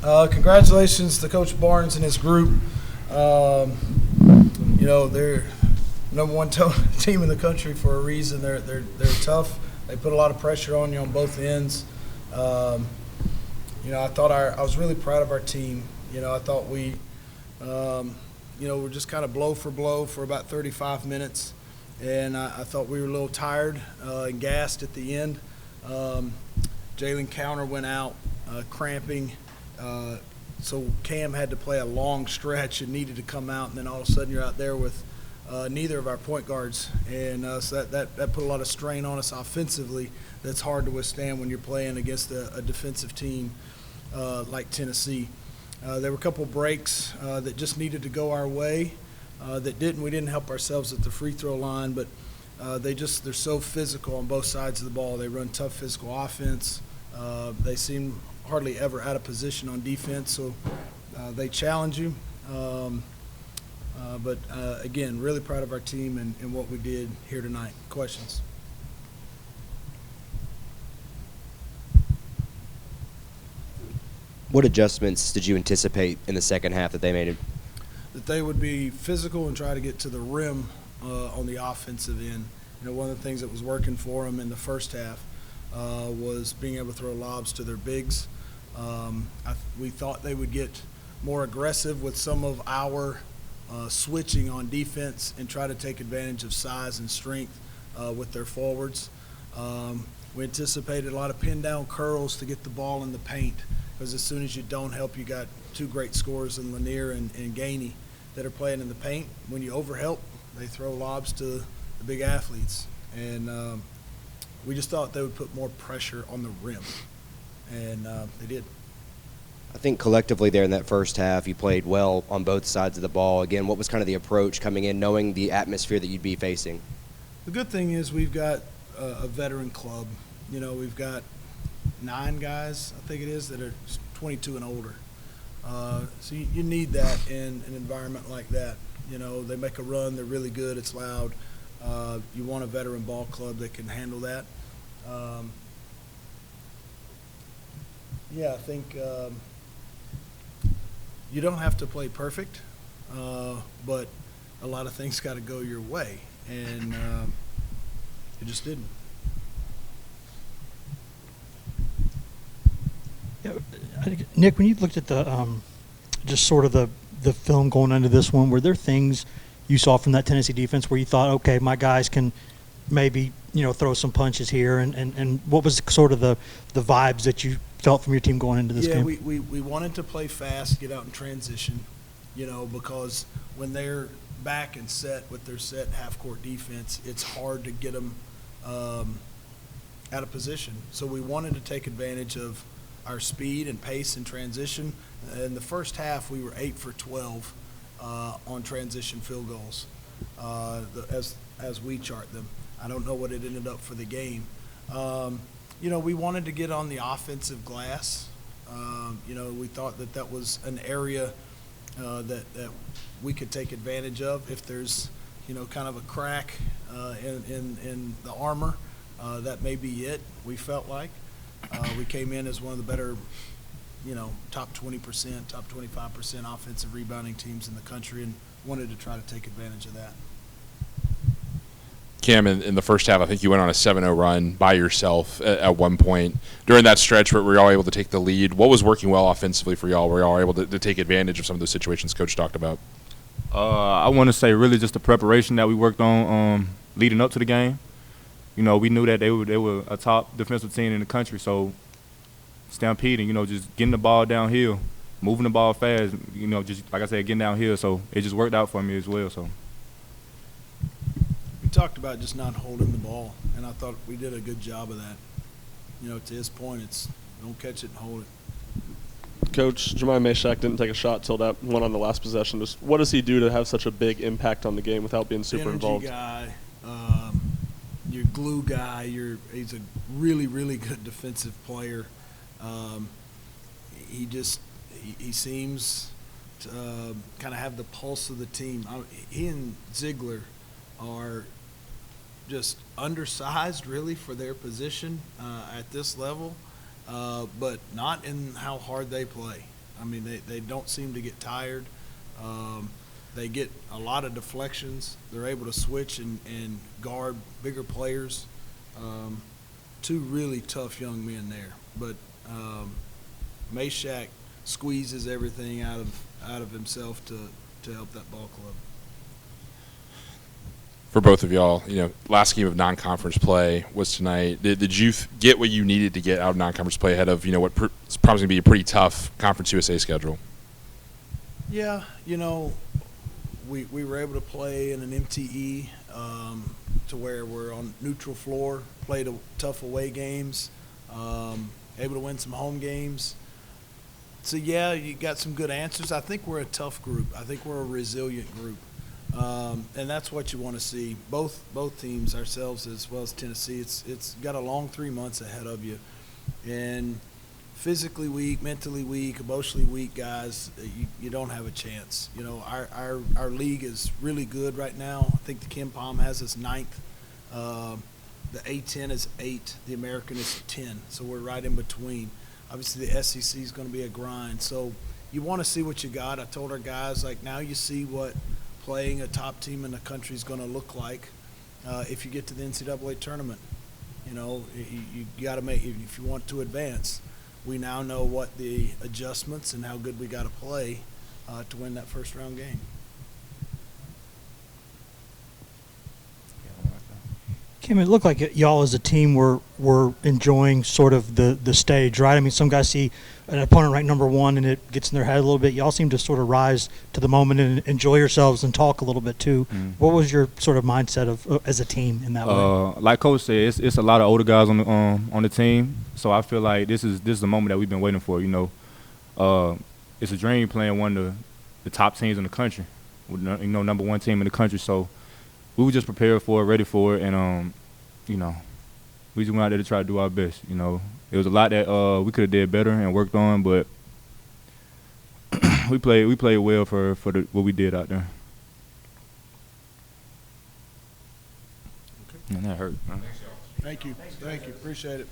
Congratulations to Coach Barnes and his group. They're number one team in the country for a reason. They're tough. They put a lot of pressure on you on both ends. I thought I was really proud of our team. I thought we, were just kind of blow for about 35 minutes, and I thought we were a little tired and gassed at the end. Jalen Counter went out cramping, so Cam had to play a long stretch and needed to come out, and then all of a sudden you're out there with neither of our point guards, and so that put a lot of strain on us offensively. That's hard to withstand when you're playing against a defensive team like Tennessee. There were a couple breaks that just needed to go our way that didn't. We didn't help ourselves at the free throw line, but they're so physical on both sides of the ball. They run tough physical offense. They seem hardly ever out of position on defense, so they challenge you. But again, really proud of our team and what we did here tonight. Questions? What adjustments did you anticipate in the second half that they made? That they would be physical and try to get to the rim on the offensive end. One of the things that was working for them in the first half was being able to throw lobs to their bigs. We thought they would get more aggressive with some of our switching on defense and try to take advantage of size and strength with their forwards. We anticipated a lot of pin-down curls to get the ball in the paint, because as soon as you don't help, you got two great scorers in Lanier and Gainey that are playing in the paint. When you overhelp, they throw lobs to the big athletes. And we just thought they would put more pressure on the rim, and they did. I think collectively there in that first half, you played well on both sides of the ball. Again, what was kind of the approach coming in, knowing the atmosphere that you'd be facing? The good thing is we've got a veteran club. We've got 9 guys, I think it is, that are 22 and older. So you need that in an environment like that. They make a run, they're really good, it's loud. You want a veteran ball club that can handle that. I think you don't have to play perfect, but a lot of things got to go your way, and it just didn't. Yeah, I think, Nick, when you looked at the just sort of the film going into this one, were there things you saw from that Tennessee defense where you thought, okay, my guys can maybe throw some punches here, and what was sort of the vibes that you felt from your team going into this game? Yeah, we wanted to play fast, get out in transition, because when they're back and set with their set half-court defense, it's hard to get them out of position. So we wanted to take advantage of our speed and pace and transition. In the first half, we were 8 for 12 on transition field goals as we chart them. I don't know what it ended up for the game. We wanted to get on the offensive glass. We thought that was an area that we could take advantage of if there's, kind of a crack in the armor. That may be it, we felt like. We came in as one of the better, top 20%, top 25% offensive rebounding teams in the country, and wanted to try to take advantage of that. Cam, in the first half, I think you went on a 7-0 run by yourself at one point. During that stretch where we were all able to take the lead, what was working well offensively for y'all? Were y'all able to take advantage of some of those situations Coach talked about? I want to say really just the preparation that we worked on leading up to the game. We knew that they were a top defensive team in the country, so stampeding, just getting the ball downhill, moving the ball fast, just like I said, getting downhill. So it just worked out for me as well. So we talked about just not holding the ball, and I thought we did a good job of that. To his point, it's don't catch it and hold it. Coach, Jemai Meshack didn't take a shot till that one on the last possession. Just what does he do to have such a big impact on the game without being super involved? Guy, your glue guy. He's a really, really good defensive player. He seems to kind of have the pulse of the team. He and Ziegler are just undersized, really, for their position at this level, but not in how hard they play. I mean, they don't seem to get tired. They get a lot of deflections. They're able to switch and guard bigger players. Two really tough young men there. But Meshack squeezes everything out of himself to help that ball club. For both of y'all, last game of non-conference play was tonight. Did you get what you needed to get out of non-conference play ahead of what is probably going to be a pretty tough Conference USA schedule? Yeah, we were able to play in an MTE to where we're on neutral floor, played tough away games, able to win some home games. So, yeah, you got some good answers. I think we're a tough group. I think we're a resilient group. And that's what you want to see. Both teams, ourselves as well as Tennessee, it's got a long 3 months ahead of you. And physically weak, mentally weak, emotionally weak guys, you don't have a chance. Our league is really good right now. I think the KenPom has us 9th. The A10 is 8. The American is 10. So we're right in between. Obviously, the SEC is going to be a grind. So you want to see what you got. I told our guys, now you see what playing a top team in the country is going to look like if you get to the NCAA tournament. You got to make, if you want to advance, we now know what the adjustments and how good we got to play to win that first round game. Kim, it looked like y'all as a team were enjoying sort of the stage, right? I mean, some guys see an opponent ranked number 1 and it gets in their head a little bit. Y'all seem to sort of rise to the moment and enjoy yourselves and talk a little bit too. What was your sort of mindset of as a team in that way? Like Coach said, it's a lot of older guys on the team, so I feel like this is the moment that we've been waiting for. It's a dream playing one of the top teams in the country, number 1 team in the country. So we were just prepared for it, ready for it, and we just went out there to try to do our best. It was a lot that we could have did better and worked on, but we played well for what we did out there. Okay. And that hurt. Thank you. Appreciate it.